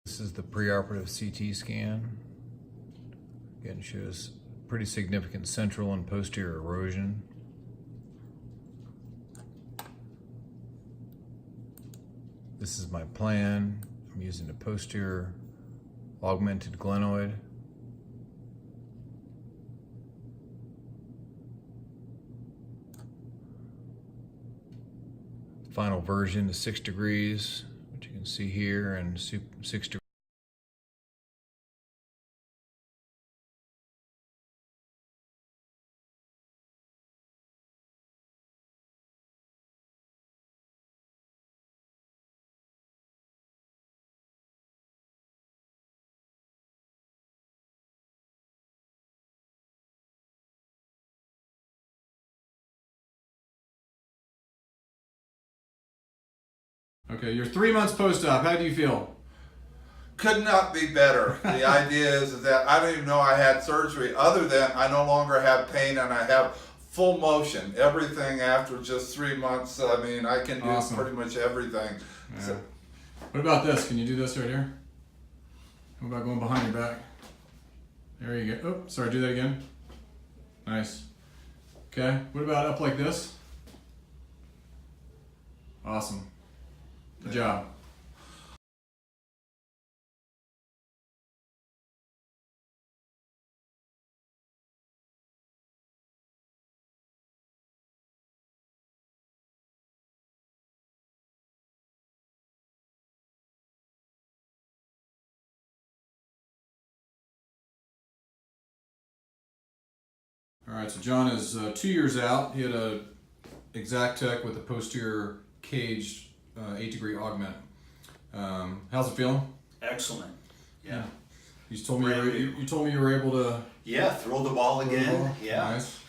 This is the preoperative CT scan. Again, shows pretty significant central and posterior erosion. This is my plan. I'm using a posterior augmented glenoid. Final version is 6 degrees, which you can see here, and 6 degrees. Okay, you're 3 months post-op. How do you feel? Could not be better. The idea is that I don't even know I had surgery, other than I no longer have pain and I have full motion. Everything after just 3 months, I mean, I can do Awesome. pretty much everything. Yeah. So, What about this? Can you do this right here? What about going behind your back? There you go. Oh, sorry, do that again. Nice. Okay, what about up like this? Awesome. Good job. All right, so John is 2 years out. He had a exact tech with a posterior caged 8-degree augment. How's it feeling? Excellent. Yeah. You told me Brand new. you told me you were able to Yeah, throw the ball throw the again. ball. Yeah. Nice.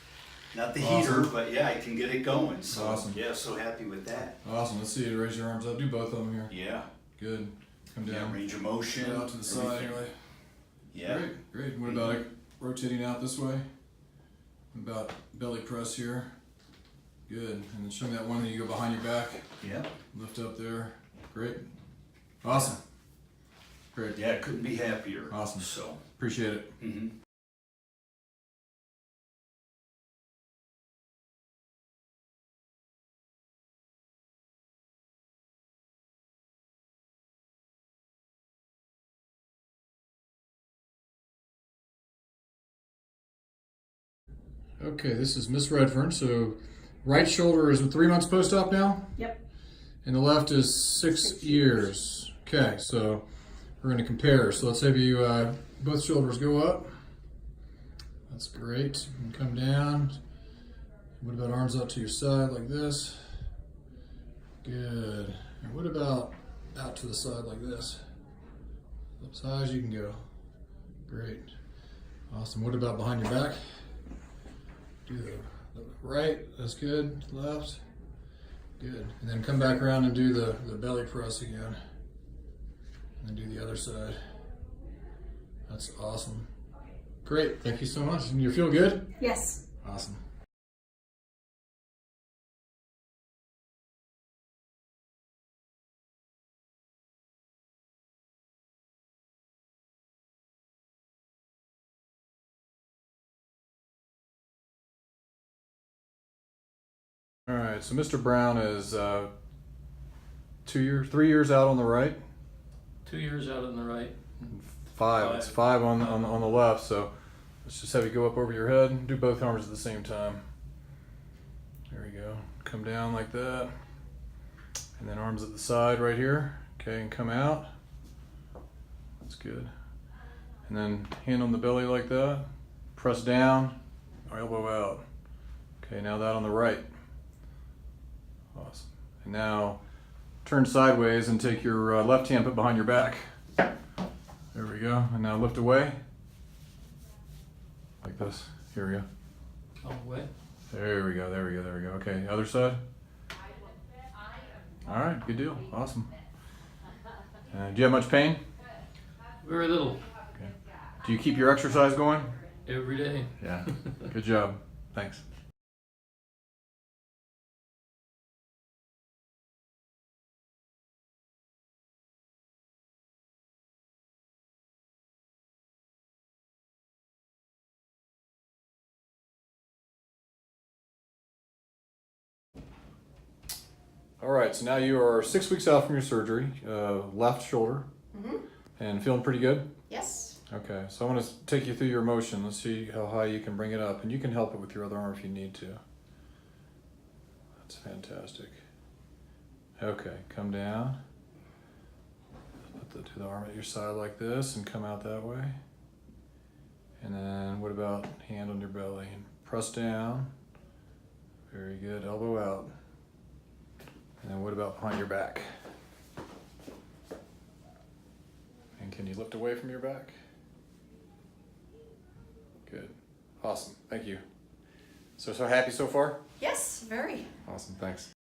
Not the Awesome. heater, but yeah, I can get it going. So Awesome. yeah, so happy with that. Awesome. Let's see you raise your arms up. Do both of them here. Yeah. Good. Come Yeah, down. range of motion. Get out to the side everything. anyway. Yeah. Great, great. What about it rotating out this way? What about belly press here? Good. And then show me that one that you go behind your back. Yeah. Lift up there. Great. Awesome. Great. Yeah, couldn't be happier. Awesome. So. Appreciate it. Mm-hmm. Okay, this is Miss Redfern. So, right shoulder is 3 months post-op now, Yep. and the left is 6 years. Okay, so we're going to compare. So let's have you both shoulders go up. That's great. And come down. What about arms out to your side like this? Good. And what about out to the side like this? As high as you can go. Great. Awesome. What about behind your back? Do the right, that's good. Left, good. And then come back around and do the belly press again. And then do the other side. That's awesome. Great, thank you so much. And you feel good? Yes. Awesome. All right, so Mr. Brown is 3 years out on the right. 2 years out on the right. Five. It's 5 on the left. So let's just have you go up over your head and do both arms at the same time. There we go. Come down like that. And then arms at the side right here. Okay, and come out. That's good. And then hand on the belly like that. Press down, elbow out. Okay, now that on the right. Awesome. And now turn sideways and take your left hand, put behind your back. There we go. And now lift away. Like this. Here we go. All the way. There we go. There we go. There we go. Okay, other side. All right, good deal. Awesome. Do you have much pain? Very little. Okay. Do you keep your exercise going? Every day. Yeah. Good job. Thanks. All right, so now you are 6 weeks out from your surgery, left shoulder, and feeling pretty good? Yes. Okay, so I want to take you through your motion. Let's see how high you can bring it up, and you can help it with your other arm if you need to. That's fantastic. Okay, come down. Put the arm at your side like this and come out that way. And then what about hand on your belly? And press down. Very good, elbow out. And then what about behind your back? And can you lift away from your back? Good. Awesome. Thank you. So happy so far? Yes, very. Awesome. Thanks.